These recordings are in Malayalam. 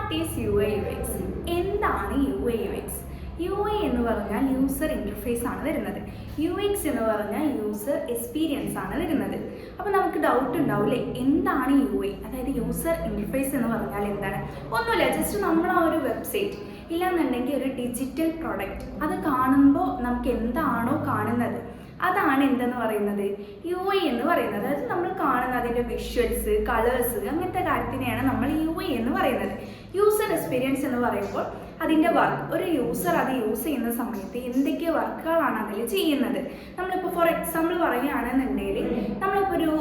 What is U I U X? എന്താണ് U I U X? U I എന്ന് പറഞ്ഞാൽ യൂസർ ഇൻ്റർഫേസ് ആണ് വരുന്നത്. യു എക്സ് എന്ന് പറഞ്ഞാൽ യൂസർ എക്സ്പീരിയൻസ് ആണ് വരുന്നത്. അപ്പോൾ നമുക്ക് ഡൗട്ട് ഉണ്ടാവില്ലേ, എന്താണ് യു ഐ, അതായത് യൂസർ ഇൻ്റർഫേസ് എന്ന് പറഞ്ഞാൽ എന്താണ്? ഒന്നുമില്ല, ജസ്റ്റ് നമ്മൾ ആ ഒരു വെബ്സൈറ്റ് ഇല്ലാന്നുണ്ടെങ്കിൽ ഒരു ഡിജിറ്റൽ പ്രൊഡക്റ്റ് അത് കാണുമ്പോൾ നമുക്ക് എന്താണോ കാണുന്നത് അതാണ് എന്തെന്ന് പറയുന്നത്, യു ഐ എന്ന് പറയുന്നത്. അതായത് നമ്മൾ കാണുന്ന അതിൻ്റെ വിഷ്വൽസ്, കളേഴ്സ്, അങ്ങനത്തെ കാര്യത്തിനെയാണ് നമ്മൾ യു ഐ എന്ന് പറയുന്നത്. യൂസർ എക്സ്പീരിയൻസ് എന്ന് പറയുമ്പോൾ അതിൻ്റെ വർക്ക്, ഒരു യൂസർ അത് യൂസ് ചെയ്യുന്ന സമയത്ത് എന്തൊക്കെ വർക്കുകളാണ് അതിൽ ചെയ്യുന്നത്. നമ്മളിപ്പോൾ ഫോർ എക്സാമ്പിൾ പറയുകയാണെന്നുണ്ടെങ്കിൽ നമ്മളിപ്പോൾ ഒരു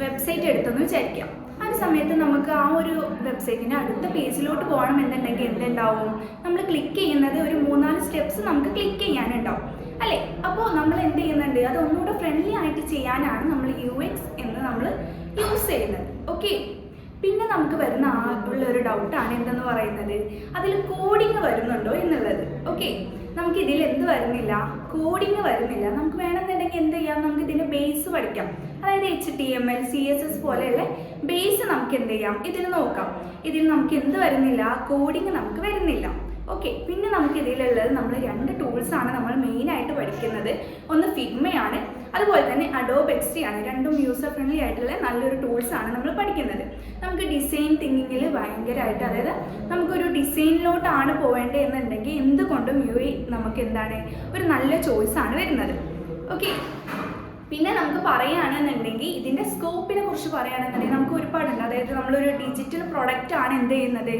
വെബ്സൈറ്റ് എടുത്തെന്ന് വിചാരിക്കാം. ആ സമയത്ത് നമുക്ക് ആ ഒരു വെബ്സൈറ്റിൻ്റെ അടുത്ത പേജിലോട്ട് പോകണമെന്നുണ്ടെങ്കിൽ എന്തുണ്ടാവും, നമ്മൾ ക്ലിക്ക് ചെയ്യുന്നത് ഒരു 3-4 സ്റ്റെപ്സ് നമുക്ക് ക്ലിക്ക് ചെയ്യാനുണ്ടാവും അല്ലേ? അപ്പോൾ നമ്മൾ എന്ത് ചെയ്യുന്നുണ്ട്, അത് ഒന്നുകൂടെ ഫ്രണ്ട്ലി ആയിട്ട് ചെയ്യാനാണ് നമ്മൾ യു എക്സ് എന്ന് നമ്മൾ യൂസ് ചെയ്യുന്നത്. ഓക്കെ, പിന്നെ നമുക്ക് വരുന്ന ഉള്ളൊരു ഡൗട്ടാണ് എന്തെന്ന് പറയുന്നത്, അതിൽ കോഡിങ് വരുന്നുണ്ടോ എന്നുള്ളത്. ഓക്കെ, നമുക്ക് ഇതിൽ എന്ത് വരുന്നില്ല, കോഡിങ് വരുന്നില്ല. നമുക്ക് വേണമെന്നുണ്ടെങ്കിൽ എന്ത് ചെയ്യാം, നമുക്ക് ഇതിൻ്റെ ബേസ് പഠിക്കാം. അതായത് HTML, CSS പോലെയുള്ള ബേസ് നമുക്ക് എന്ത് ചെയ്യാം, ഇതിൽ നോക്കാം. ഇതിൽ നമുക്ക് എന്ത് വരുന്നില്ല, കോഡിങ് നമുക്ക് വരുന്നില്ല. ഓക്കെ, പിന്നെ നമുക്ക് ഇതിലുള്ളത് നമ്മൾ 2 ടൂൾസാണ് നമ്മൾ മെയിനായിട്ട് പഠിക്കുന്നത്. ഒന്ന് ഫിഗ്മയാണ്, അതുപോലെ തന്നെ അഡോബ് എക്സ്ട്രീ ആണ്. രണ്ടും യൂസർ ഫ്രണ്ട്ലി ആയിട്ടുള്ള നല്ലൊരു ടൂൾസാണ് നമ്മൾ പഠിക്കുന്നത്. നമുക്ക് ഡിസൈൻ തിങ്കിങ്ങിൽ ഭയങ്കരമായിട്ട്, അതായത് നമുക്കൊരു ഡിസൈനിലോട്ടാണ് പോകേണ്ടത് എന്നുണ്ടെങ്കിൽ എന്തുകൊണ്ടും യു ഐ നമുക്ക് എന്താണ് ഒരു നല്ല ചോയ്സാണ് വരുന്നത്. ഓക്കെ, പിന്നെ നമുക്ക് പറയുകയാണെന്നുണ്ടെങ്കിൽ ഇതിൻ്റെ സ്കോപ്പിനെ കുറിച്ച് പറയുകയാണെന്നുണ്ടെങ്കിൽ നമുക്ക് ഒരുപാടുണ്ട്. അതായത് നമ്മളൊരു ഡിജിറ്റൽ പ്രൊഡക്റ്റ് ആണ് എന്ത് ചെയ്യുന്നത്,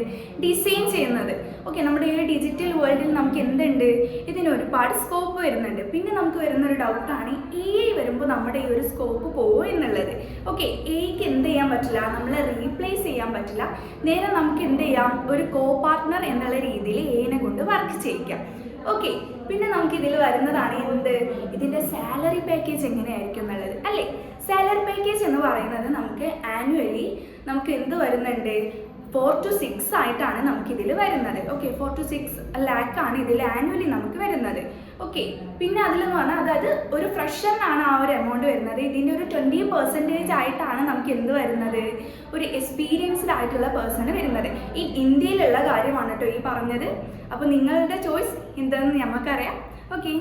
ഡിസൈൻ ചെയ്യുന്നത്. ഓക്കെ, നമ്മുടെ ഈ ഒരു ഡിജിറ്റൽ വേൾഡിൽ നമുക്ക് എന്തുണ്ട്, ഇതിന് ഒരുപാട് സ്കോപ്പ് വരുന്നുണ്ട്. പിന്നെ നമുക്ക് വരുന്നൊരു ഡൗട്ടാണ് AI വരുമ്പോൾ നമ്മുടെ ഈ ഒരു സ്കോപ്പ് പോകുമോ എന്നുള്ളത്. ഓക്കെ, AIക്ക് എന്ത് ചെയ്യാൻ പറ്റില്ല, നമ്മളെ റീപ്ലേസ് ചെയ്യാൻ പറ്റില്ല. നേരെ നമുക്ക് എന്ത് ചെയ്യാം, ഒരു കോ പാർട്ട്ണർ എന്നുള്ള രീതിയിൽ AIനെ കൊണ്ട് വർക്ക് ചെയ്യിക്കാം. ഓക്കെ, പിന്നെ നമുക്ക് ഇതിൽ വരുന്നതാണ് എന്ത്, ഇതിൻ്റെ സാലറി പാക്കേജ് എങ്ങനെയായിരിക്കും എന്നുള്ളത് അല്ലേ? സാലറി പാക്കേജ് എന്ന് പറയുന്നത് നമുക്ക് ആനുവലി നമുക്ക് എന്ത് വരുന്നുണ്ട്, 4 to 6 ആയിട്ടാണ് നമുക്കിതിൽ വരുന്നത്. ഓക്കെ, 4 to 6 lakh ആണ് ഇതിൽ ആനുവലി നമുക്ക് വരുന്നത്. ഓക്കെ, പിന്നെ അതിലെന്ന് പറഞ്ഞാൽ അതായത് ഒരു ഫ്രഷറിനാണ് ആ ഒരു എമൗണ്ട് വരുന്നത്. ഇതിൻ്റെ ഒരു 20% ആയിട്ടാണ് നമുക്ക് എന്ത് വരുന്നത്, ഒരു എക്സ്പീരിയൻസ്ഡ് ആയിട്ടുള്ള പേഴ്സണ് വരുന്നത്. ഈ ഇന്ത്യയിലുള്ള കാര്യമാണ് കേട്ടോ ഈ പറഞ്ഞത്. അപ്പോൾ നിങ്ങളുടെ ചോയ്സ് എന്താണെന്ന് നമുക്കറിയാം. ഓക്കെ.